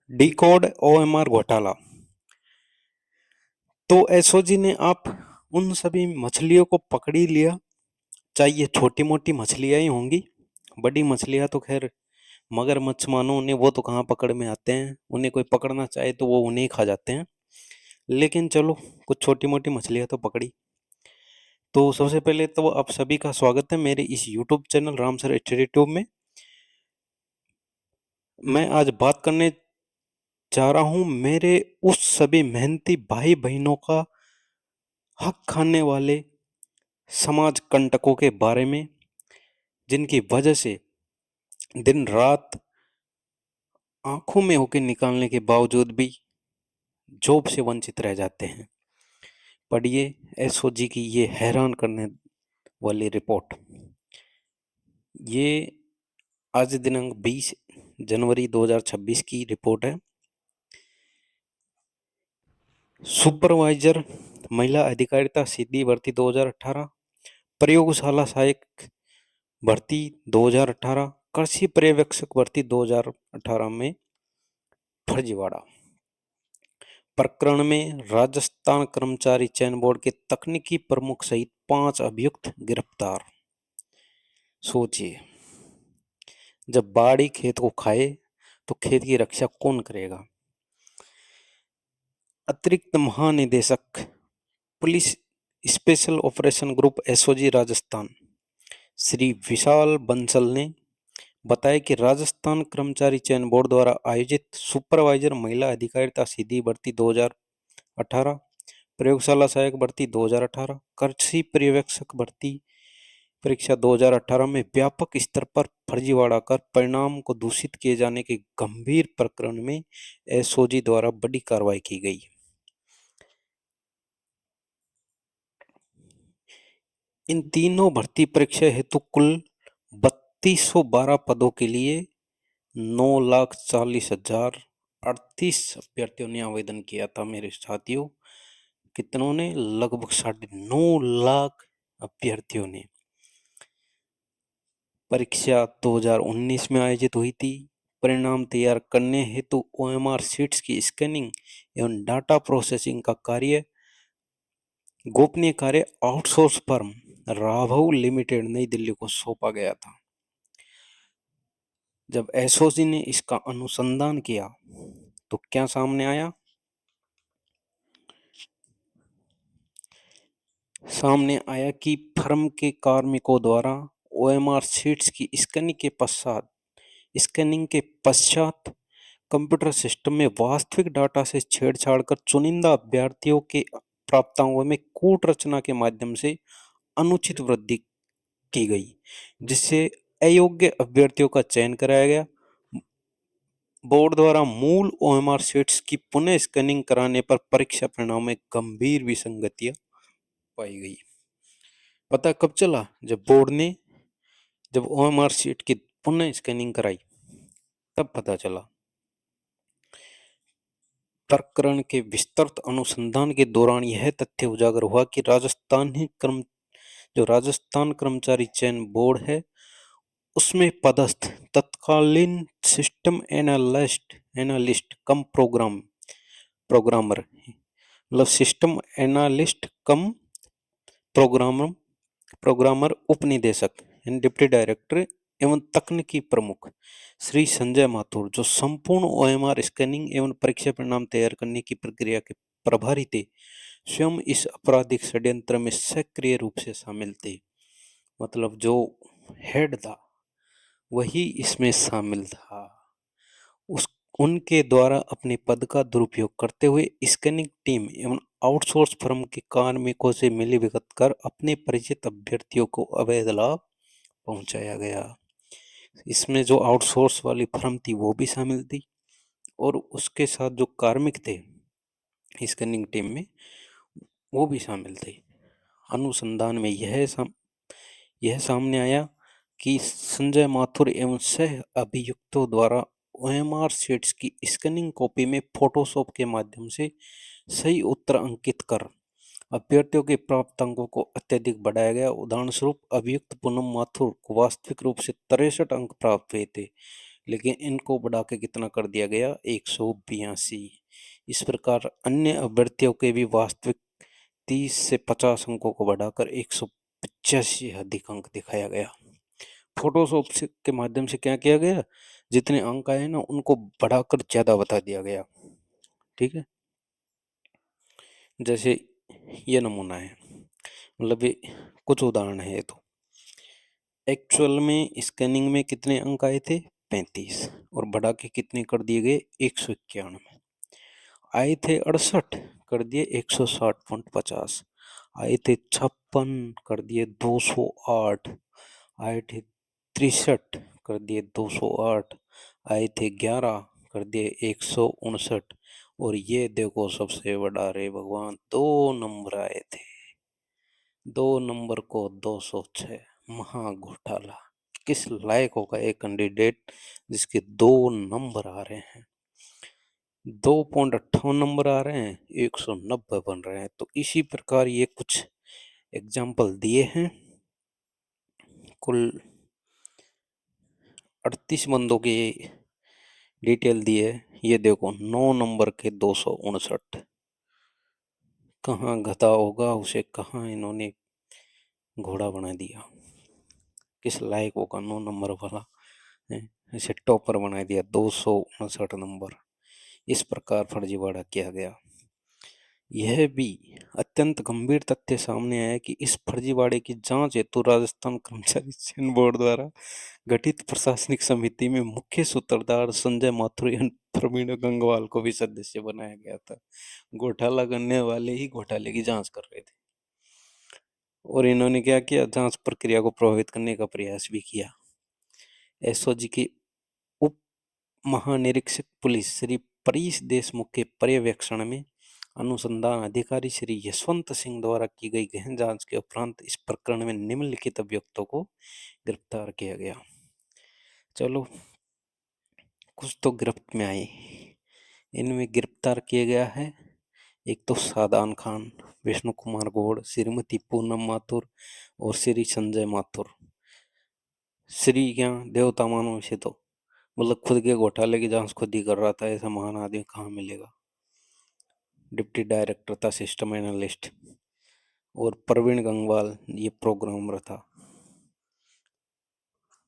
D code OMR घोटाला। तो SOG ने आप उन सभी मछलियों को पकड़ ही लिया, चाहे ये छोटी मोटी मछलियां ही होंगी। बड़ी मछलियां तो खैर मगरमच्छ मानो उन्हें, वो तो कहाँ पकड़ में आते हैं, उन्हें कोई पकड़ना चाहे तो वो उन्हें ही खा जाते हैं। लेकिन चलो, कुछ छोटी मोटी मछलियां तो पकड़ी। तो सबसे पहले तो आप सभी का स्वागत है मेरे इस YouTube channel Ram sir study tube में। मैं आज बात करने चाह रहा हूं मेरे उस सभी मेहनती भाई बहनों का हक खाने वाले समाज कंटकों के बारे में, जिनकी वजह से दिन रात आंखों में होके निकालने के बावजूद भी जॉब से वंचित रह जाते हैं। पढ़िए एसओजी की ये हैरान करने वाली रिपोर्ट। ये आज दिनांक 20 जनवरी 2026 की रिपोर्ट है। सुपरवाइजर महिला अधिकारिता सीधी भर्ती 2018, प्रयोगशाला सहायक भर्ती 2018, कृषि पर्यवेक्षक भर्ती 2018 में फर्जीवाड़ा प्रकरण में राजस्थान कर्मचारी चयन बोर्ड के तकनीकी प्रमुख सहित 5 अभियुक्त गिरफ्तार। सोचिए, जब बाड़ी खेत को खाए तो खेत की रक्षा कौन करेगा? अतिरिक्त महानिदेशक police special operation group SOG Rajasthan Shri Vishal Bansal ने बताया कि राजस्थान कर्मचारी चयन बोर्ड द्वारा आयोजित सुपरवाइजर महिला अधिकारिता सीधी भर्ती 2018, प्रयोगशाला सहायक भर्ती 2018, कृषि पर्यवेक्षक भर्ती परीक्षा 2018 में व्यापक स्तर पर फर्जीवाड़ा कर परिणाम को दूषित किए जाने के गंभीर प्रकरण में एसओजी द्वारा बड़ी कार्रवाई की गई। इन तीनों भर्ती परीक्षा हेतु कुल 3212 पदों के लिए 9,40,038 अभ्यर्थियों ने आवेदन किया था। मेरे साथियों, कितनों ने? लगभग 9.5 लाख अभ्यर्थियों ने। परीक्षा 2019 में आयोजित हुई थी। परिणाम तैयार करने हेतु ओएमआर शीट्स की स्कैनिंग एवं डाटा प्रोसेसिंग का कार्य गोपनीय कार्य आउटसोर्स फर्म राघव लिमिटेड नई दिल्ली को सौंपा गया था। जब एसओजी ने इसका अनुसंधान किया तो क्या सामने आया? सामने आया कि फर्म के कार्मिकों द्वारा ओएमआर शीट्स की स्कैनिंग के पश्चात कंप्यूटर सिस्टम में वास्तविक डाटा से छेड़छाड़ कर चुनिंदा अभ्यर्थियों के प्राप्तांकों में कूट रचना के माध्यम से अनुचित वृद्धि की गई, जिससे अयोग्य अभ्यर्थियों का चयन कराया गया। बोर्ड द्वारा मूल ओएमआर शीट्स की पुनः स्कैनिंग कराने पर परीक्षा परिणाम में गंभीर विसंगतियां पाई गई। पता कब चला? जब ओएमआर शीट की पुनः स्कैनिंग कराई तब पता चला। प्रकरण के विस्तृत अनुसंधान के दौरान यह तथ्य उजागर हुआ कि राजस्थान कर्मचारी चयन बोर्ड है, उसमें पदस्थ तत्कालीन सिस्टम एनालिस्ट कम प्रोग्रामर मतलब सिस्टम एनालिस्ट कम प्रोग्रामर उपनिदेशक डिप्टी डायरेक्टर एवं तकनीकी प्रमुख श्री संजय माथुर, जो संपूर्ण ओएमआर स्कैनिंग एवं परीक्षा परिणाम तैयार करने की प्रक्रिया के प्रभारी थे, स्वयं इस आपराधिक षड्यंत्र में सक्रिय रूप से शामिल थे। मतलब जो हेड था वही इसमें शामिल था। उस उनके द्वारा अपने पद का दुरुपयोग करते हुए स्कैनिंग टीम एवं आउटसोर्स फर्म के कार्मिकों से मिलीभगत कर अपने परिचित अभ्यर्थियों को अवैध लाभ पहुंचाया गया। इसमें जो आउटसोर्स वाली फर्म थी वो भी शामिल थी और उसके साथ जो कार्मिक थे स्कैनिंग टीम में वो भी शामिल थे। अनुसंधान में यह सामने आया कि संजय माथुर एवं सह अभियुक्तों द्वारा ओएमआर शीट्स की स्कैनिंग कॉपी में फोटोशॉप के माध्यम से सही उत्तर अंकित कर अभ्यर्थियों के प्राप्त अंकों को अत्यधिक बढ़ाया गया। उदाहरण स्वरूप अभियुक्त पूनम माथुर को वास्तविक रूप से 63 अंक प्राप्त हुए थे, लेकिन इनको बढ़ा के कितना कर दिया गया, 182। इस प्रकार अन्य अभ्यर्थियों के भी वास्तविक 30 से 50 अंकों को बढ़ाकर 185 अधिक अंक दिखाया गया। फोटोशॉप के माध्यम से क्या किया गया, जितने अंक आए ना उनको बढ़ाकर ज्यादा बता दिया गया। ठीक है, जैसे ये नमूना है, मतलब ये कुछ उदाहरण है। तो एक्चुअल में स्कैनिंग में कितने अंक आए थे, 35, और बढ़ा के कितने कर दिए गए, 191। आए थे 68, कर दिए 160.50। आए थे 56, कर दिए 208। आए थे 63, कर दिए 208। आए थे 11, कर दिए 159। और ये देखो सबसे बड़ा रे भगवान, 2 नंबर आए थे। 2 नंबर को 206, महा घोटाला। किस लायक होगा एक कैंडिडेट जिसके 2 नंबर आ रहे हैं, 2.58 नंबर आ रहे हैं, 190 बन रहे हैं। तो इसी प्रकार ये कुछ एग्जाम्पल दिए हैं। कुल 38 बंदों की डिटेल दी है। ये देखो 9 नंबर के 259, कहाँ गधा होगा उसे कहाँ इन्होंने घोड़ा बना दिया। किस लायक होगा 9 नंबर वाला, इसे टॉपर बना दिया, 259 नंबर। इस प्रकार फर्जीवाड़ा किया गया। यह भी अत्यंत गंभीर तथ्य सामने आया कि इस फर्जीवाड़े की जांच हेतु राजस्थान कर्मचारी चयन बोर्ड द्वारा गठित प्रशासनिक समिति में मुख्य सूत्रधार संजय माथुर एवं प्रवीण गंगवाल को भी सदस्य बनाया गया था। घोटाला करने वाले ही घोटाले की जांच कर रहे थे, और इन्होंने क्या किया, जांच प्रक्रिया को प्रभावित करने का प्रयास भी किया। एसओजी के उप महानिरीक्षक पुलिस श्री परीश देशमुख के पर्यवेक्षण में अनुसंधान अधिकारी श्री यशवंत सिंह द्वारा की गई गहन जांच के उपरांत इस प्रकरण में निम्नलिखित अभियुक्तों को गिरफ्तार किया गया। चलो, कुछ तो गिरफ्त में आए। इनमें गिरफ्तार किया गया है, एक तो सादान खान, विष्णु कुमार गौड़, श्रीमती पूनम माथुर और श्री संजय माथुर। श्री क्या देवता मानो इसे, तो मतलब खुद के घोटाले की जांच खुद ही कर रहा था, ऐसा महान आदमी कहाँ मिलेगा। डिप्टी डायरेक्टर था, सिस्टम एनालिस्ट। और प्रवीण गंगवाल ये प्रोग्रामर था।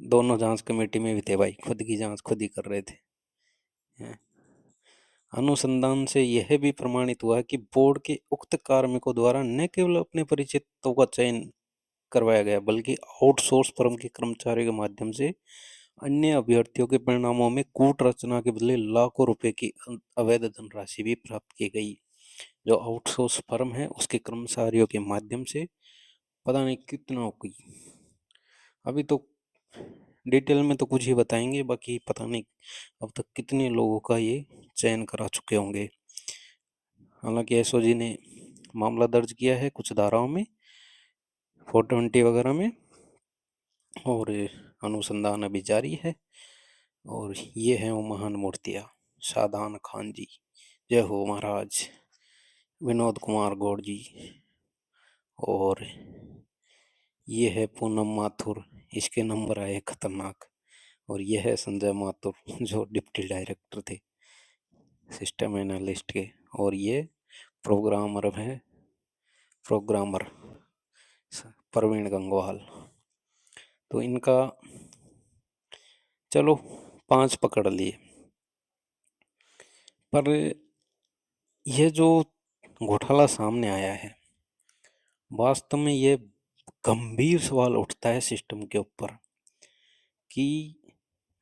दोनों जांच कमेटी में भी थे भाई, खुद की जांच खुद ही कर रहे थे। अनुसंधान से यह भी प्रमाणित हुआ कि बोर्ड के उक्त कार्मिकों द्वारा न केवल अपने परिचितों का चयन करवाया गया, बल्कि आउटसोर्स फर्म के कर्मचारियों के माध्यम से अन्य अभ्यर्थियों के परिणामों में कूट रचना के बदले लाखों रुपए की अवैध धनराशि भी प्राप्त की गई। जो आउटसोर्स फर्म है उसके कर्मचारियों के माध्यम से पता नहीं कितना की, अभी तो डिटेल में तो कुछ ही बताएंगे, बाकी पता नहीं अब तक कितने लोगों का ये चयन करा चुके होंगे। हालांकि एसओजी ने मामला दर्ज किया है कुछ धाराओं में, 420 वगैरह में, और अनुसंधान अभी जारी है। और ये हैं वो महान मूर्तियाँ, सादान खान जी, जय हो महाराज, विनोद कुमार गौड़ जी, और ये है पूनम माथुर, इसके नंबर आए खतरनाक। और ये है संजय माथुर जो डिप्टी डायरेक्टर थे सिस्टम एनालिस्ट के। और ये प्रोग्रामर है, प्रोग्रामर प्रवीण गंगवाल। तो इनका चलो 5 पकड़ लिए, पर यह जो घोटाला सामने आया है, वास्तव में ये गंभीर सवाल उठता है सिस्टम के ऊपर कि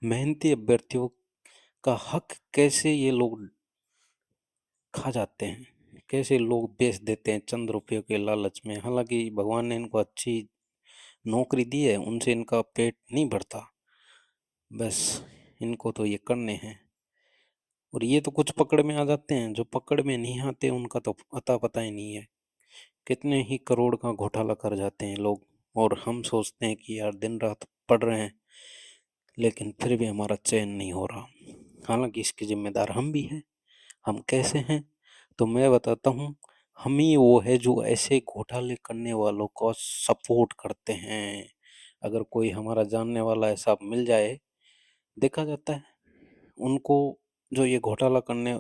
मेहनती अभ्यर्थियों का हक कैसे ये लोग खा जाते हैं, कैसे लोग बेच देते हैं चंद रुपयों के लालच में। हालांकि भगवान ने इनको अच्छी नौकरी दी है, उनसे इनका पेट नहीं भरता, बस इनको तो ये करने हैं। और ये तो कुछ पकड़ में आ जाते हैं, जो पकड़ में नहीं आते उनका तो अता पता ही नहीं है। कितने ही करोड़ का घोटाला कर जाते हैं लोग, और हम सोचते हैं कि यार दिन रात पढ़ रहे हैं, लेकिन फिर भी हमारा चयन नहीं हो रहा। हालांकि इसके जिम्मेदार हम भी हैं। हम कैसे हैं, तो मैं बताता हूँ। हम ही वो है जो ऐसे घोटाले करने वालों को सपोर्ट करते हैं। अगर कोई हमारा जानने वाला ऐसा मिल जाए, देखा जाता है उनको जो ये घोटाला करने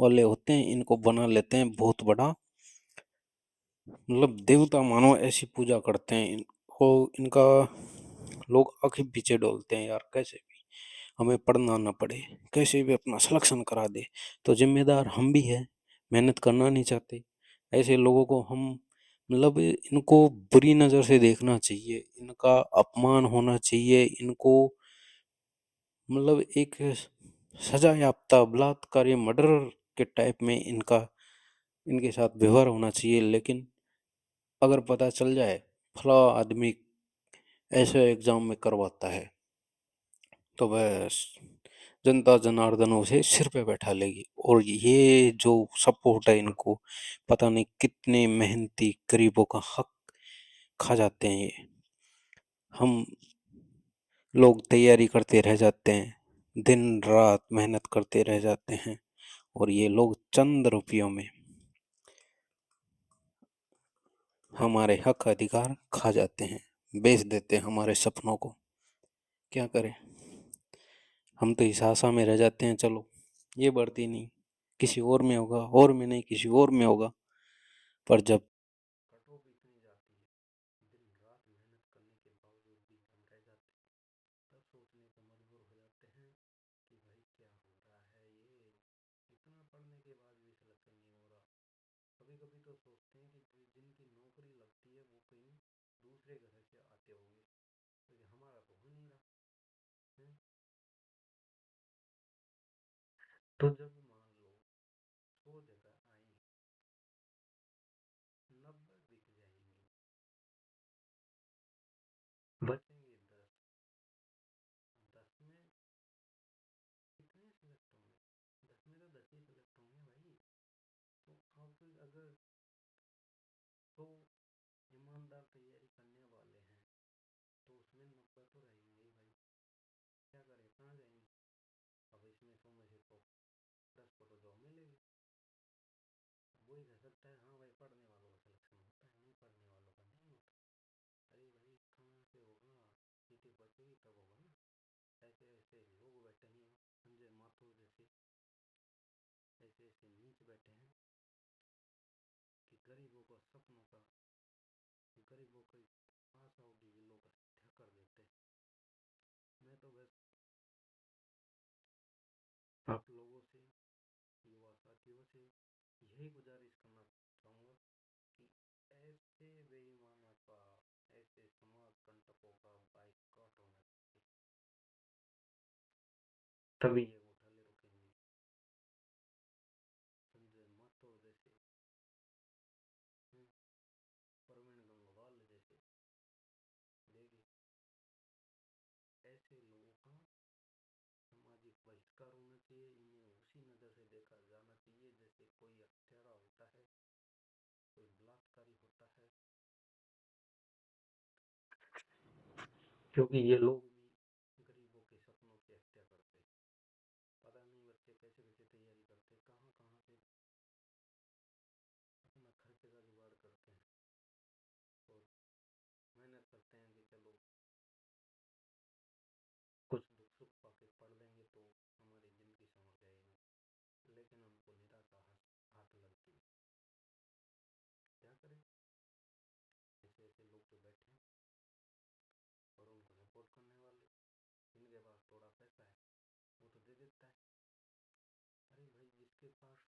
वाले होते हैं इनको बना लेते हैं बहुत बड़ा मतलब देवता मानो ऐसी पूजा करते हैं इनको इनका लोग आंखें पीछे डोलते हैं यार कैसे भी हमें पढ़ना ना पड़े कैसे भी अपना सिलेक्शन करा दे तो जिम्मेदार हम भी हैं मेहनत करना नहीं चाहते ऐसे लोगों को हम मतलब इनको बुरी नज़र से देखना चाहिए इनका अपमान होना चाहिए इनको मतलब एक सजा याफ्ता बलात्कार या मर्डर के टाइप में इनका इनके साथ व्यवहार होना चाहिए लेकिन अगर पता चल जाए फला आदमी ऐसे एग्जाम में करवाता है तो बस जनता जनार्दन उसे सिर पे बैठा लेगी और ये जो सपोर्ट है इनको पता नहीं कितने मेहनती गरीबों का हक खा जाते हैं ये हम लोग तैयारी करते रह जाते हैं दिन रात मेहनत करते रह जाते हैं और ये लोग चंद रुपयों में हमारे हक अधिकार खा जाते हैं बेच देते हैं हमारे सपनों को क्या करें हम तो इस आशा में रह जाते हैं चलो ये बढ़ती नहीं किसी और में होगा और में नहीं किसी और में होगा पर जब कटो बीतने जाती है दिन रात मेहनत करने के बावजूद भी हम रह जाते हैं तब सोचने को मजबूर हो जाते हैं कि भाई क्या हो रहा है ये इतना पढ़ने के बाद भी सिलेक्शन नहीं हो रहा कभी कभी तो सोचते हैं कि जिनकी नौकरी लगती है वो कहीं दूसरे घर से आते होंगे क्योंकि हमारा तो हो नहीं रहा है तो जब मान लो 100 जगह आएंगे 90 बिक जाएंगी बचेंगे 10 10 में कितने सिलेक्ट होंगे 10 में तो 10 ही सिलेक्ट होंगे भाई तो आप अगर तो ईमानदार तैयारी करने वाले हैं तो उसमें 90 तो रहेंगे ही भाई क्या करें कहाँ जाएंगे अब इसमें 100 में से तो 10 को तो जॉब मिलेगी वही कह सकता है हाँ भाई पढ़ने वालों का सिलेक्शन होता है नहीं पढ़ने वालों का नहीं होता अरे भाई कहाँ से होगा सीटें बचेगी तब होगा ना ऐसे ऐसे लोग बैठे हैं संजय माथुर जैसे ऐसे ऐसे नीच बैठे हैं कि गरीबों को सपनों का गरीबों की आशाओं की ये लोग हत्या कर देते हैं मैं तो बस आप लोगों से युवा साथियों से यही गुजारिश करना चाहूँगा कि ऐसे बेईमानों का ऐसे समाज कंटकों का बाइकआउट होना चाहिए तभी ये घोटाले रुकेंगे संजय माथुर जैसे प्रवीण गंगवाल जैसे देखिए ऐसे लोगों का सामाजिक बहिष्कार होना चाहिए इन्हें उसी नज़र से देखा जाना चाहिए जैसे कोई हत्यारा होता है कोई बलात्कारी होता है क्योंकि ये लोग भी गरीबों के सपनों की हत्या करते हैं पता नहीं बच्चे कैसे कैसे तैयारी करते हैं कहाँ कहाँ से अपना खर्चे का जुगाड़ करते हैं और मेहनत करते हैं कि चलो कुछ दुख सुख पाके पढ़ लेंगे तो हमारी ज़िंदगी संवर जाएगी लेकिन हमको निराशा हाथ लगती है क्या करें ऐसे ऐसे लोग जो बैठे हैं और उनको सपोर्ट करने वाले जिनके पास थोड़ा पैसा है वो तो दे देता है अरे भाई जिसके पास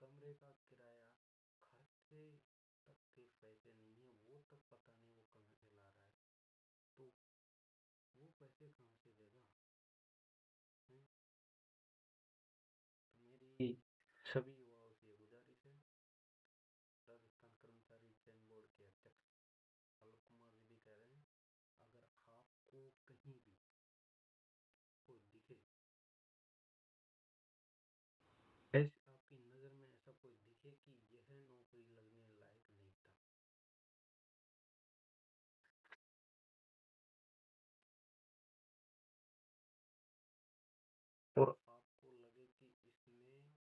कमरे का किराया खर्चे तक के पैसे नहीं है वो तक पता नहीं वो कहाँ से ला रहा है तो वो पैसे कहाँ से देगा है? तो मेरी सभी युवाओं से ये गुजारिश है राजस्थान कर्मचारी चयन बोर्ड के अध्यक्ष आलोक कुमार जी भी कह रहे हैं अगर आपको कहीं भी कोई दिखे ऐसे आपकी नज़र में ऐसा कोई दिखे कि यह नौकरी लगने लायक नहीं था और आपको लगे कि इसमें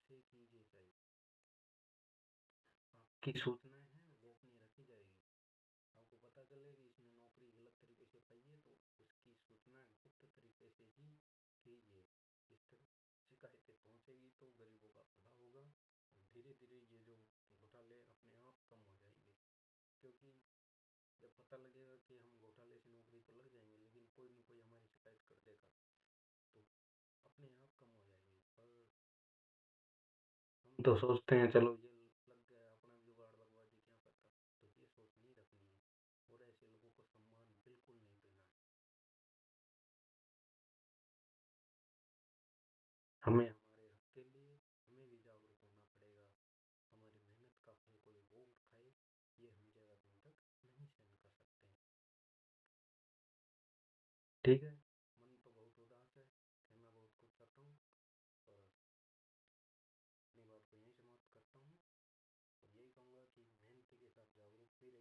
से कीजिए चाहिए। आपकी सूचनाएं हैं वो अपनी रखी जाएगी। आपको पता चले कि इसने नौकरी गलत तरीके से पाई है तो उसकी सूचनाएं गुप्त तरीके से ही कीजिए। इस तरह शिकायतें पहुंचेगी तो गरीबों का भला होगा और धीरे धीरे ये जो घोटाले अपने आप कम हो जाएंगे। क्योंकि जब पता लगेगा कि हम घोटाले से नौकरी तो लग जाएंगे लेकिन कोई न कोई हमारी शिकायत कर देगा तो अपने आप कम हो जाएंगे। पर हम तो सोचते हैं चलो ये लग गया अपना जुगाड़ लगवा दी क्या पता, तो ये सोच नहीं रखनी है और ऐसे लोगों को सम्मान बिल्कुल नहीं देना है। हमें हमारे हक के लिए हमें भी जागरूक होना पड़ेगा। हमारी मेहनत का फल कोई और खाए ये हम ज़्यादा दिन तक नहीं सहन कर सकते हैं। ठीक है, मन तो बहुत उदास है, कहना बहुत कुछ चाहता हूँ और अपनी बात को यहीं समाप्त करता हूँ और यही कहूँगा कि मेहनती के साथ जागरूक भी